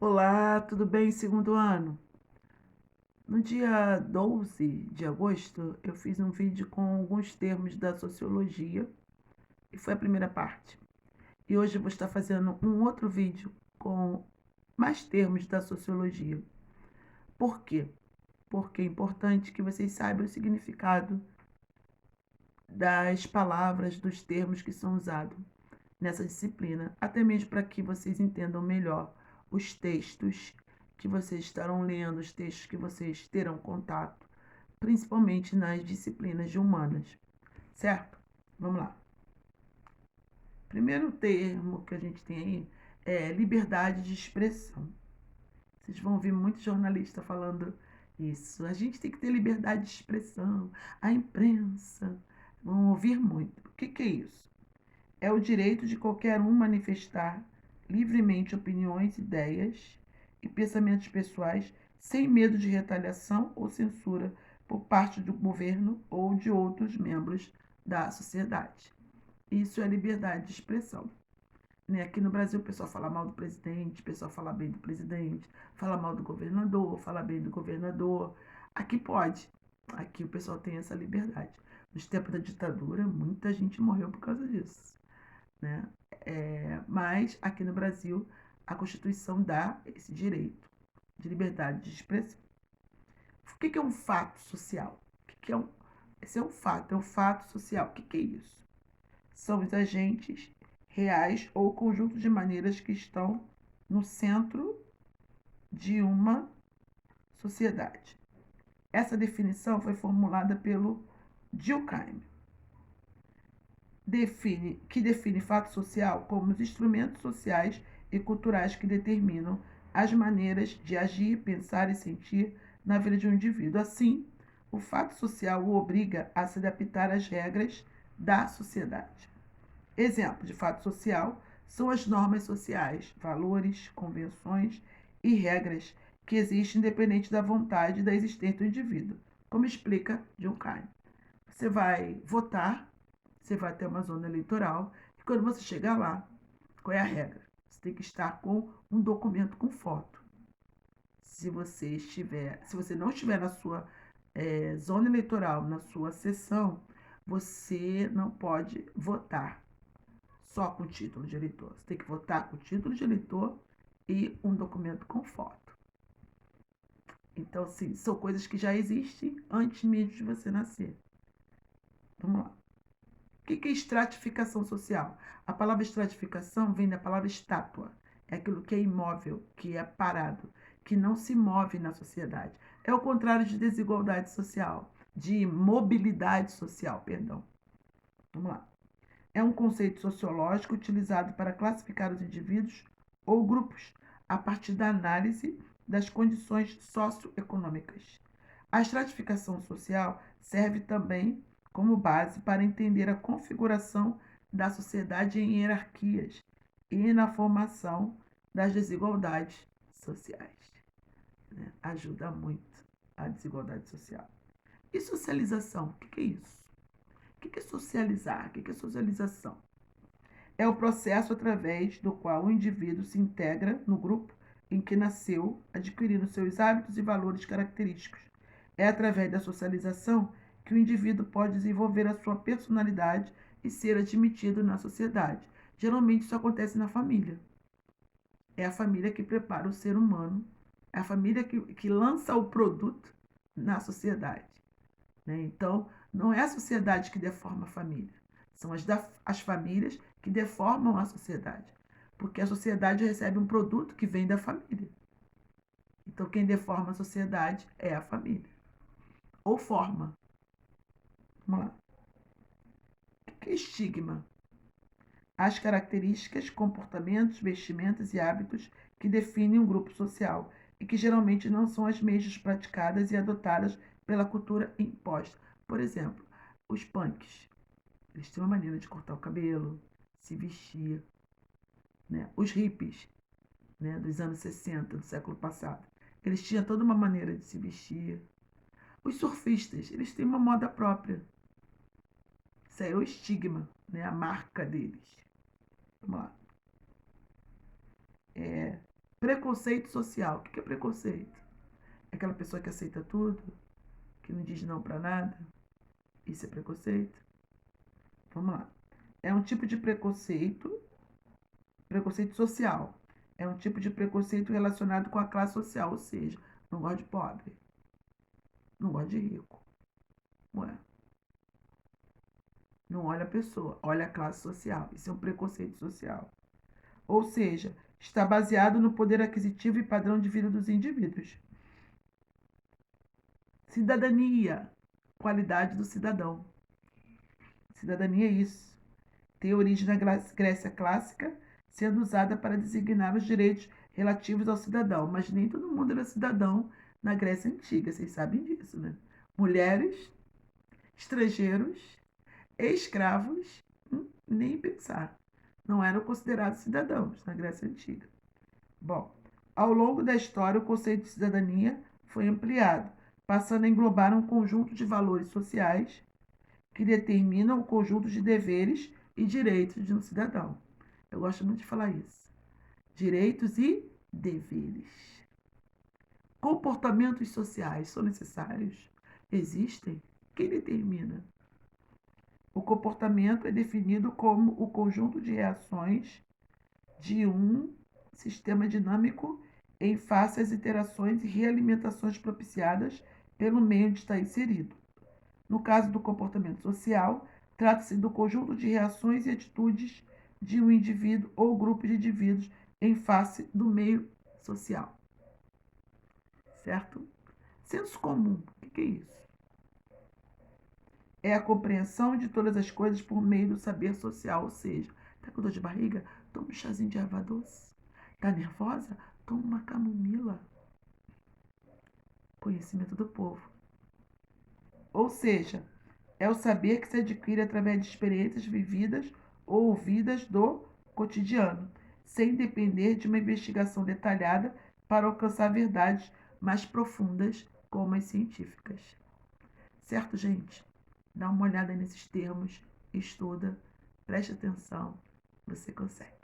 Olá, tudo bem? Segundo ano. No dia 12 de agosto, eu fiz um vídeo com alguns termos da sociologia e foi a primeira parte. E hoje eu vou estar fazendo um outro vídeo com mais termos da sociologia. Por quê? Porque é importante que vocês saibam o significado das palavras, dos termos que são usados nessa disciplina, até mesmo para que vocês entendam melhor os textos que vocês estarão lendo, os textos que vocês terão contato, principalmente nas disciplinas de humanas, certo? Vamos lá. Primeiro termo que a gente tem aí é liberdade de expressão. Vocês vão ouvir muitos jornalistas falando isso. A gente tem que ter liberdade de expressão, a imprensa. Vão ouvir muito. O que é isso? É o direito de qualquer um manifestar livremente opiniões, ideias e pensamentos pessoais sem medo de retaliação ou censura por parte do governo ou de outros membros da sociedade. Isso é liberdade de expressão. Né? Aqui no Brasil o pessoal fala mal do presidente, o pessoal fala bem do presidente, fala mal do governador, fala bem do governador. Aqui pode. Aqui o pessoal tem essa liberdade. Nos tempos da ditadura, muita gente morreu por causa disso. Né? Mas aqui no Brasil a Constituição dá esse direito de liberdade de expressão. O que é um fato social? Esse é um fato social. O que é isso? São os agentes reais ou conjunto de maneiras que estão no centro de uma sociedade. Essa definição foi formulada pelo Durkheim, que define fato social como os instrumentos sociais e culturais que determinam as maneiras de agir, pensar e sentir na vida de um indivíduo. Assim, o fato social o obriga a se adaptar às regras da sociedade. Exemplos de fato social são as normas sociais, valores, convenções e regras que existem independente da vontade da existência do indivíduo, como explica Durkheim. Você vai votar, você vai ter uma zona eleitoral, e quando você chegar lá, qual é a regra? Você tem que estar com um documento com foto. Se você não estiver na sua zona eleitoral, na sua sessão, você não pode votar só com o título de eleitor. Você tem que votar com o título de eleitor e um documento com foto. Então, sim, são coisas que já existem antes mesmo de você nascer. Vamos lá. O que é estratificação social? A palavra estratificação vem da palavra estátua. É aquilo que é imóvel, que é parado, que não se move na sociedade. É o contrário de desigualdade social, de mobilidade social, perdão. Vamos lá. É um conceito sociológico utilizado para classificar os indivíduos ou grupos a partir da análise das condições socioeconômicas. A estratificação social serve também como base para entender a configuração da sociedade em hierarquias e na formação das desigualdades sociais. Né? Ajuda muito a desigualdade social. E socialização? O que é isso? O que é socializar? O que é socialização? É o processo através do qual o indivíduo se integra no grupo em que nasceu, adquirindo seus hábitos e valores característicos. É através da socialização que o indivíduo pode desenvolver a sua personalidade e ser admitido na sociedade. Geralmente isso acontece na família. É a família que prepara o ser humano, é a família que lança o produto na sociedade. Né? Então, não é a sociedade que deforma a família, são as famílias que deformam a sociedade, porque a sociedade recebe um produto que vem da família. Então, quem deforma a sociedade é a família, ou forma. Vamos lá. O que é estigma? As características, comportamentos, vestimentas e hábitos que definem um grupo social e que geralmente não são as mesmas praticadas e adotadas pela cultura imposta. Por exemplo, os punks. Eles têm uma maneira de cortar o cabelo, se vestir. Né? Os hippies, né, dos anos 60, do século passado, eles tinham toda uma maneira de se vestir. Os surfistas, eles têm uma moda própria. Isso aí é o estigma, né, a marca deles. Vamos lá. Preconceito social. O que é preconceito? É aquela pessoa que aceita tudo, que não diz não para nada. Isso é preconceito? Vamos lá. É um tipo de preconceito, preconceito social. É um tipo de preconceito relacionado com a classe social, ou seja, não gosta de pobre, não gosta de rico. Ué, não olha a pessoa, olha a classe social. Isso é um preconceito social. Ou seja, está baseado no poder aquisitivo e padrão de vida dos indivíduos. Cidadania, qualidade do cidadão. Cidadania é isso. Tem origem na Grécia clássica, sendo usada para designar os direitos relativos ao cidadão. Mas nem todo mundo era cidadão na Grécia Antiga, vocês sabem disso, né? Mulheres, estrangeiros, escravos, nem pensar. Não eram considerados cidadãos na Grécia Antiga. Bom, ao longo da história, o conceito de cidadania foi ampliado, passando a englobar um conjunto de valores sociais que determinam o conjunto de deveres e direitos de um cidadão. Eu gosto muito de falar isso. Direitos e deveres. Comportamentos sociais são necessários? Existem? Quem determina? O comportamento é definido como o conjunto de reações de um sistema dinâmico em face às interações e realimentações propiciadas pelo meio onde está inserido. No caso do comportamento social, trata-se do conjunto de reações e atitudes de um indivíduo ou grupo de indivíduos em face do meio social. Certo? Senso comum, o que é isso? É a compreensão de todas as coisas por meio do saber social, ou seja, tá com dor de barriga? Toma um chazinho de erva doce. Tá nervosa? Toma uma camomila. Conhecimento do povo. Ou seja, é o saber que se adquire através de experiências vividas ou ouvidas do cotidiano, sem depender de uma investigação detalhada para alcançar verdades mais profundas, como as científicas. Certo, gente? Dá uma olhada nesses termos, estuda, preste atenção, você consegue.